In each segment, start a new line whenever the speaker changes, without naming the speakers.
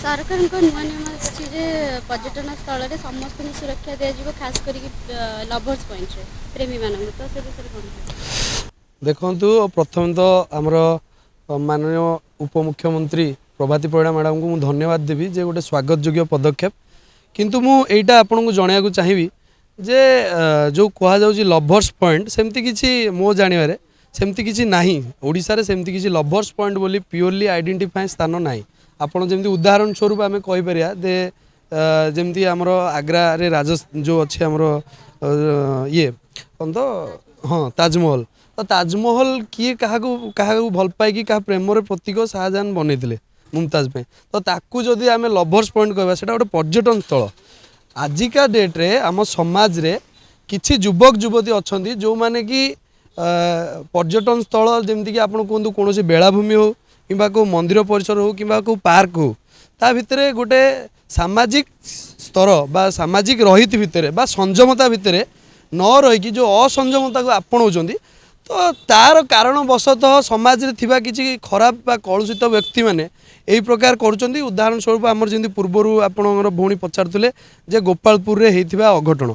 सरकार को नुआ नियम पर्यटन स्थल में समस्त सुरक्षा दिज्व खास कर लवर्स पॉइंट प्रेमी मान तो से विषय कौन
देखु प्रथम तो आमर माननीय उपमुख्यमंत्री प्रभाती परिड़ा मैडम को मुझे धन्यवाद देवी जे गोटे स्वागत योग्य पदक्षेप किंतु मुझे आपन को जनवाक चाहिए जे जो कहुच्छी लवर्स पॉइंट सेमती किसी मो जानवर सेमती किसी ना ओडिशा रे सेमती किसी लवर्स पॉइंट बोली प्योरली आइडेंटिफाई स्थान ना आपड़ जमी उदाहरण स्वरूप आम कहीपर दे जमती आमर आग्रा रे राज जो अच्छे आमर ये कौन तो हाँ ताजमहल तो ताजमहल किए क्या भल पाई क्या प्रेमर प्रतीक शाहजहान बनई मुमताज पे तो ताकू जदि आम लवर्स पॉइंट कहवा से गोटे पर्यटन स्थल आजिका डेट्रे आम समाज रे किछि युवक युवती अच्छा जो मैंने कि पर्यटन स्थल जमीक आप कहतु कौन बेलाभूमि हो कि मंदिर परिसर हो कि पार्क हो ता भितर गोटे सामाजिक स्तर बा सामाजिक रहित भितर बा संयमता भितर न रहीकि जो असंयमता को आपणाऊँ तो तार कारणवशतः समाज रे थिबा किछि खराब बा कलुषित व्यक्ति माने यही प्रकार करुँच उदाहरण स्वरूप आमर जमी पूर्वर आपणर भौणी पचारुले जे गोपालपुर रे होइथिबा अघटन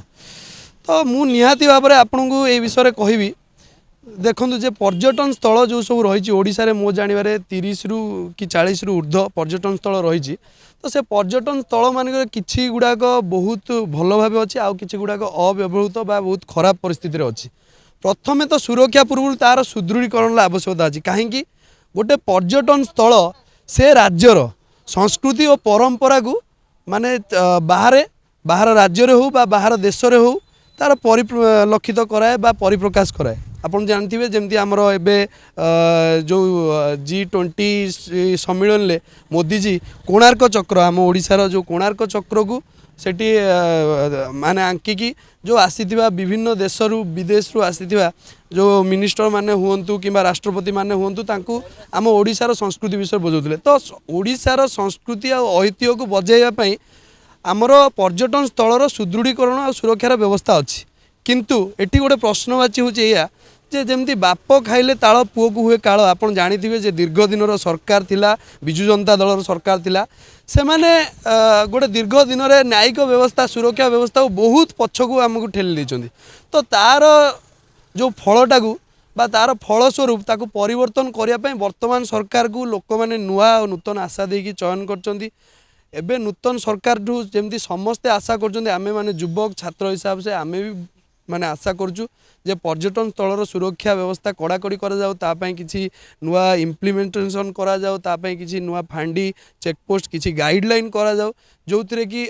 तो मु निहाती भाव में आपन को ये विषय कहबी देखु जे पर्यटन स्थल जो सब रही ओडिशा रे मो जानवर 30 रु कि 40 रु ऊर्ध्व पर्यटन स्थल रही तो से पर्यटन स्थल मानक किछि गुड़ाक बहुत भल भाव अच्छी आउ किछि गुड़ाक अव्यवहृत बा बहुत खराब परिस्थिति अच्छी प्रथमे तो सुरक्षा पूर्व तार सुदृढ़ीकरण आवश्यकता अच्छी कहीं गोटे पर्यटन स्थल से राज्यर संस्कृति और परंपरा को माने बाहर राज्य हो बा बाहर देश रे हो तार परिलक्षित कराए बा परिप्रकाश कराए आपन जानते जमती आमर एवं जो G20 सम्मेलन ले मोदी जी कोणार्क चक्र आम ओडिशार जो कोणार्क चक्र को सेठी माने आंकिकी जो आसीथिबा विभिन्न देशरू विदेशरू आसीथिबा जो मिनिस्टर माने हुंतु किंबा राष्ट्रपति माने हुंतु तांकू आम ओडिशार संस्कृति विषय बुझौथिले तो ओडिशार संस्कृति और ऐतिह्य को बजाइबा पई आमर पर्यटन स्थलर सुदृढ़ीकरण और सुरक्षार व्यवस्था अच्छी किंतु एटी गोटे प्रश्नवाची होची एया जे जमती बाप खाइले ताଳ पुओ को हुए काଳ आपण जानिथिबे जे दीर्घ दिनर सरकार थिला बिजु जनता दलर सरकार थिला से माने गोटे दीर्घ दिन रे न्यायिक व्यवस्था सुरक्षा व्यवस्था बहुत पछकू आमको ठेली देइचंदी तो तार जो फलटा को बा तार फलस्वरूप ताको परिवर्तन करिया पई वर्तमान सरकार को लोक माने नुआ और नूतन आशा देकी चयन करचंदी एबे नूतन सरकार ठू जमती समस्ते आशा करचंदी आमे माने युवक छात्र हिसाब से आमे भी माने आशा करूँ जे पर्यटन स्थलर सुरक्षा व्यवस्था कड़ाकड़ी किसी नुआ इम्प्लीमेंटेशन किसी नुआ फांडी चेकपोस्ट किसी गाइडलाइन जो थे कि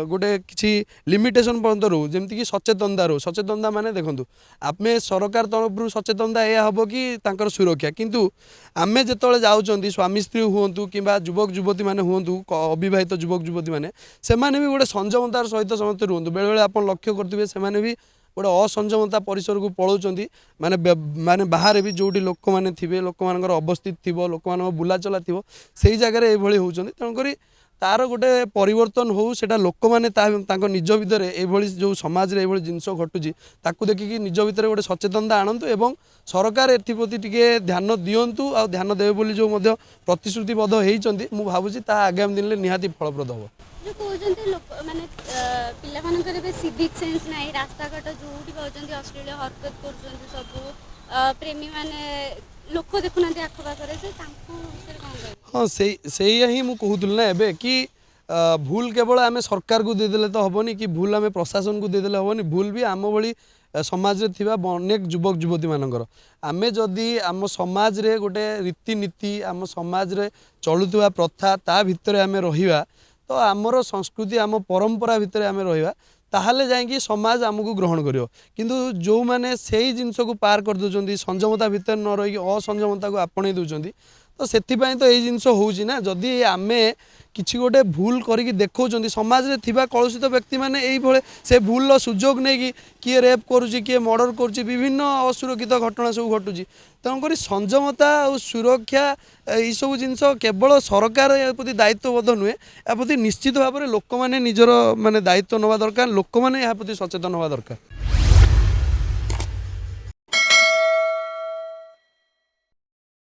गोटे किसी लिमिटेशन पर्यंत रो जमती कि सचेतनता माने देखो आमे सरकार तरफ सचेतनता यह हम कि तांकर सुरक्षा किंतु आमे जिते जाऊँच स्वामी स्त्री हूँ कि युवक युवती मैंने हूँ अविवाहित युवक युवती मैंने से भी गोटे संयमतार सहित समस्त रुहतु बेले बेले आप लक्ष्य करेंगे से भी गोटे असंयमता परिसर को पलाउंट माने माने बाहर भी जो लोक मैंने थे लोक मान अवस्थित थी लोक मान बुलाचला थी से जगह ये होती तेणुक तार गोटे परिवर्तन हो सेटा लोक मैंने निज भितर ये जो समाज रे ये जिनस घटुची ताकू देखिकी निज भितर गोटे सचेतनता आणतु एवं सरकार एप्रति टिके ध्यान दिंतु आ ध्यान देवे बोली जो प्रतिश्रुतिबद्ध होती मुझे भावुँ आगामी दिन में निहाती फलप्रद हम
जो कहते लोक माने पिला मानकर बे सिविक सेंस नाही रास्ता घाट जोठी पाउचंती ऑस्ट्रेलिया हरकत करचंती सब प्रेमी माने लोक देखुना आखपाखरे से तांकू विषय कोन कहबे
हाँ से ही मुझे कहूल ना एबे कि भूल केवल आम सरकार को देदेले तो हेनी कि भूल आम प्रशासन को देदेले हेनी भूल भी आम भली समाज रे थिबा अनेक युवक युवती मानकर आमे जदि आम समाज रे गोटे रीतिनीति आम समाज रे चलुवा प्रथा ता भितर आमे रहिबा तो आमर संस्कृति आम परंपरा भितर आमे रहिबा ताहले जाइए समाज आमको ग्रहण करियो किंतु जो माने सही जिनस को पार कर दउचंदी संयमता भितर न रही असंयमता को आपणे दउचंदी तो सेथिपाई तो यही जिनस होउची ना जदि आमे किछि गोटे भूल करिकी देखौचंदी समाज रे थिबा कलुषित व्यक्ति माने एई भले से भूल सुजोग नै कि किए रेप करूची किए मर्डर करूची विभिन्न असुरक्षित घटना सब घटुची तेणुक संयमता और सुरक्षा यही सब जिनस केवल सरकार या प्रति दायित्वबद्ध नुहे या प्रति निश्चित भाव में लोक मैंने निजर माने दायित्व नवा दरकार लोक मैंने या प्रति सचेतन हवा दरकार।